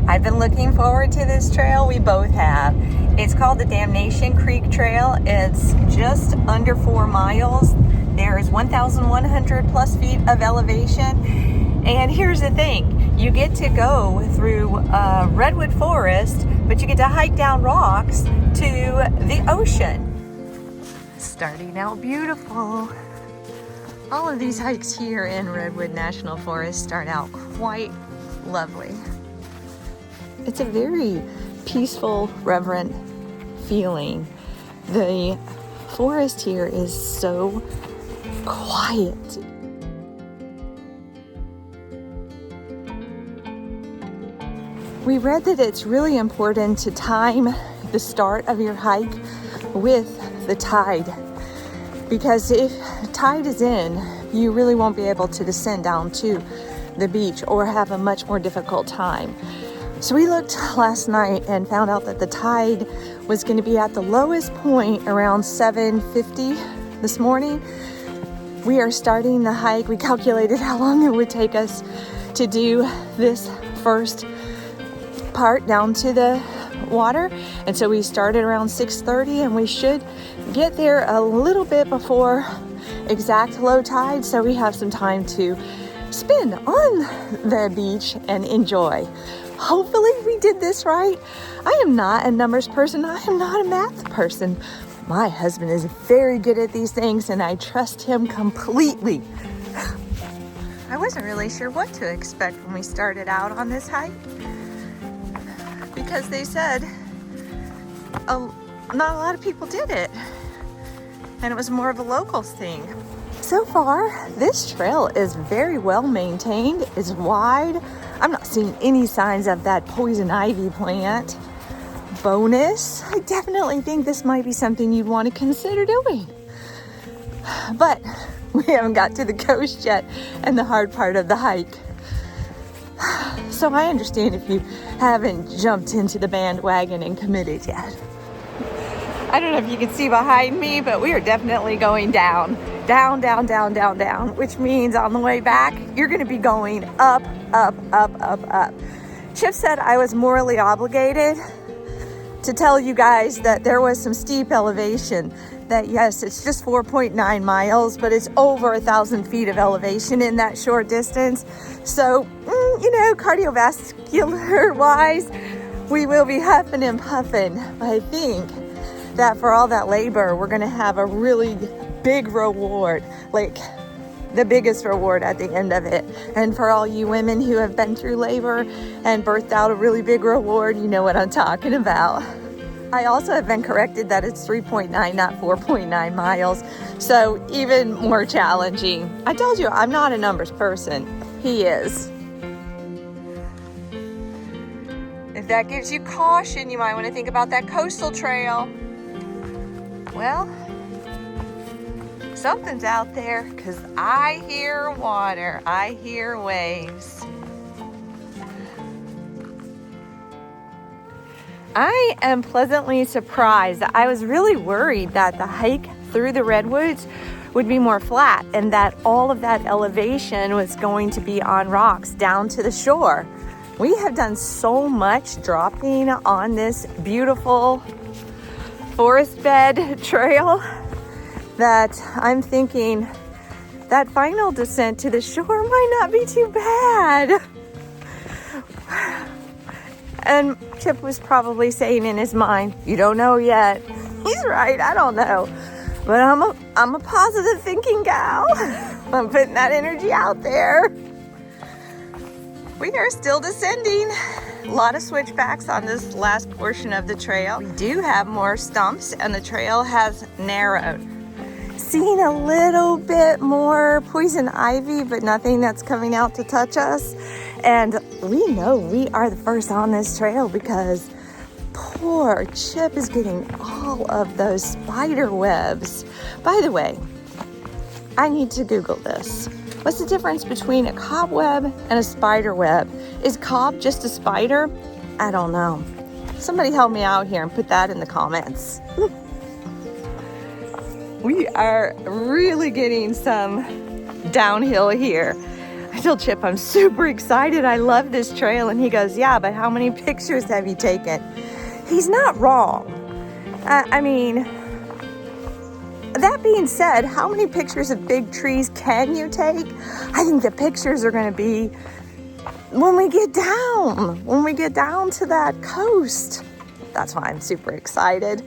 I've been looking forward to this trail. We both have. It's called the Damnation Creek Trail. It's just under 4 miles. There's 1,100 plus feet of elevation. And here's the thing. You get to go through Redwood forest, but you get to hike down rocks to the ocean. Starting out beautiful. All of these hikes here in Redwood National Forest start out quite lovely. It's a very peaceful, reverent feeling. The forest here is so quiet. We read that it's really important to time the start of your hike with the tide, because if tide is in, you really won't be able to descend down to the beach or have a much more difficult time. So we looked last night and found out that the tide was going to be at the lowest point around 7:50 this morning. We are starting the hike. We calculated how long it would take us to do this first part down to the water, and so we started around 6:30, and we should get there a little bit before exact low tide, so we have some time to spend on the beach and enjoy. Hopefully we did this right. I am not a numbers person. I am not a math person. My husband is very good at these things, and I trust him completely. I wasn't really sure what to expect when we started out on this hike, because they said not a lot of people did it, and it was more of a locals thing. So far, this trail is very well maintained. It's wide. I'm not seeing any signs of that poison ivy plant. Bonus, I definitely think this might be something you'd want to consider doing. But we haven't got to the coast yet and the hard part of the hike. So I understand if you haven't jumped into the bandwagon and committed yet. I don't know if you can see behind me, but we are definitely going down, down, down, down, down, down, which means on the way back, you're going to be going up, up, up, up, up. Chip said I was morally obligated to tell you guys that there was some steep elevation, that yes, it's just 4.9 miles, but it's over 1,000 feet of elevation in that short distance. So, cardiovascular wise, we will be huffing and puffing. But I think that for all that labor, we're gonna have a really big reward, like the biggest reward at the end of it. And for all you women who have been through labor and birthed out a really big reward, you know what I'm talking about. I also have been corrected that it's 3.9, not 4.9 miles. So even more challenging. I told you, I'm not a numbers person. He is. If that gives you caution, you might want to think about that coastal trail. Well, something's out there, because I hear water. I hear waves. I am pleasantly surprised. I was really worried that the hike through the Redwoods would be more flat and that all of that elevation was going to be on rocks down to the shore. We have done so much dropping on this beautiful forest bed trail that I'm thinking that final descent to the shore might not be too bad. And Chip was probably saying in his mind, you don't know yet. He's right, I don't know. But I'm a positive thinking gal. I'm putting that energy out there. We are still descending. A lot of switchbacks on this last portion of the trail. We do have more stumps, and the trail has narrowed. Seeing a little bit more poison ivy, but nothing that's coming out to touch us. And we know we are the first on this trail because poor Chip is getting all of those spider webs. By the way, I need to Google this. What's the difference between a cobweb and a spider web? Is cob just a spider? I don't know. Somebody help me out here and put that in the comments. We are really getting some downhill here. I told Chip I'm super excited. I love this trail. And he goes, yeah, but how many pictures have you taken? He's not wrong. I mean, that being said, how many pictures of big trees can you take? I think the pictures are going to be when we get down to that coast. That's why I'm super excited.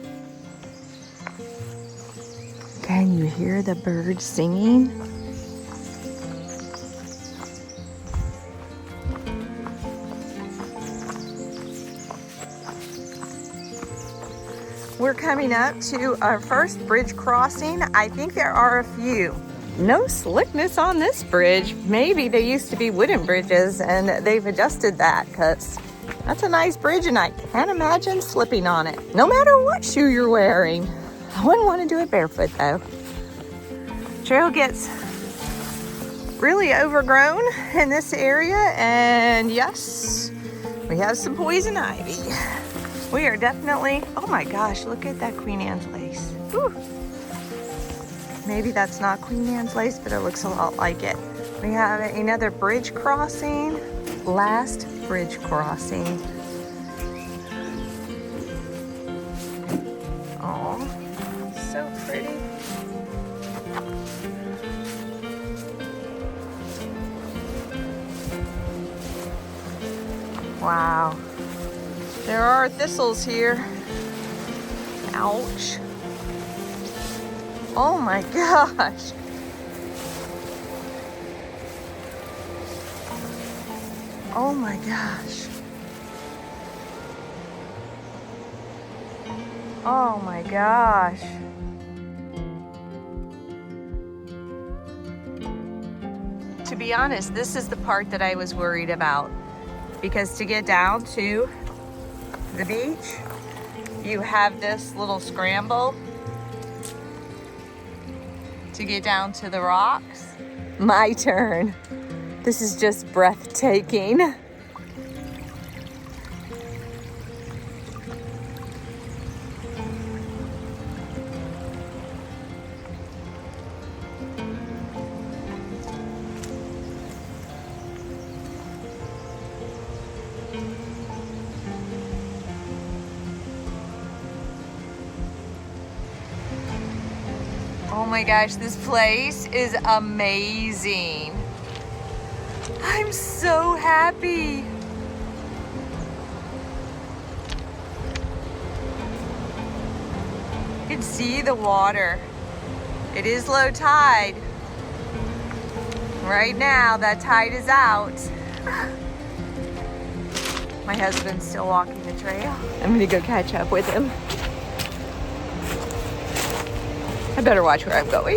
Can you hear the birds singing? We're coming up to our first bridge crossing. I think there are a few. No slickness on this bridge. Maybe they used to be wooden bridges and they've adjusted that, because that's a nice bridge and I can't imagine slipping on it. No matter what shoe you're wearing. I wouldn't want to do it barefoot though. Trail gets really overgrown in this area, and yes, we have some poison ivy. We are definitely, oh my gosh, look at that Queen Anne's lace. Whew. Maybe that's not Queen Anne's lace, but it looks a lot like it. We have another bridge crossing, last bridge crossing. Oh, so pretty. Wow. There are thistles here. Ouch. Oh my gosh. Oh my gosh. Oh my gosh. To be honest, this is the part that I was worried about, because to get down to the beach, you have this little scramble to get down to the rocks. My turn. This is just breathtaking. Oh my gosh, this place is amazing. I'm so happy. You can see the water. It is low tide. Right now, that tide is out. My husband's still walking the trail. I'm gonna go catch up with him. I better watch where I'm going.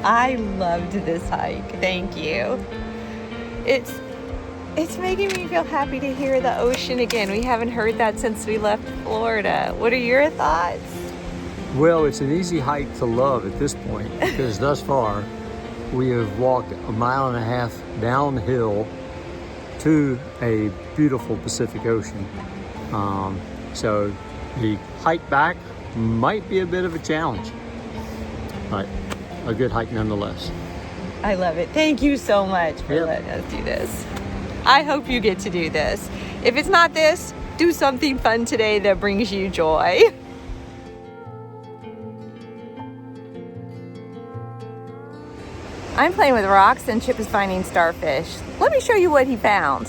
I loved this hike. Thank you. It's making me feel happy to hear the ocean again. We haven't heard that since we left Florida. What are your thoughts? Well, it's an easy hike to love at this point, because thus far we have walked 1.5 miles downhill to a beautiful Pacific Ocean. So the hike back might be a bit of a challenge, but a good hike nonetheless. I love it. Thank you so much for letting us do this. I hope you get to do this. If it's not this, do something fun today that brings you joy. I'm playing with rocks and Chip is finding starfish. Let me show you what he found.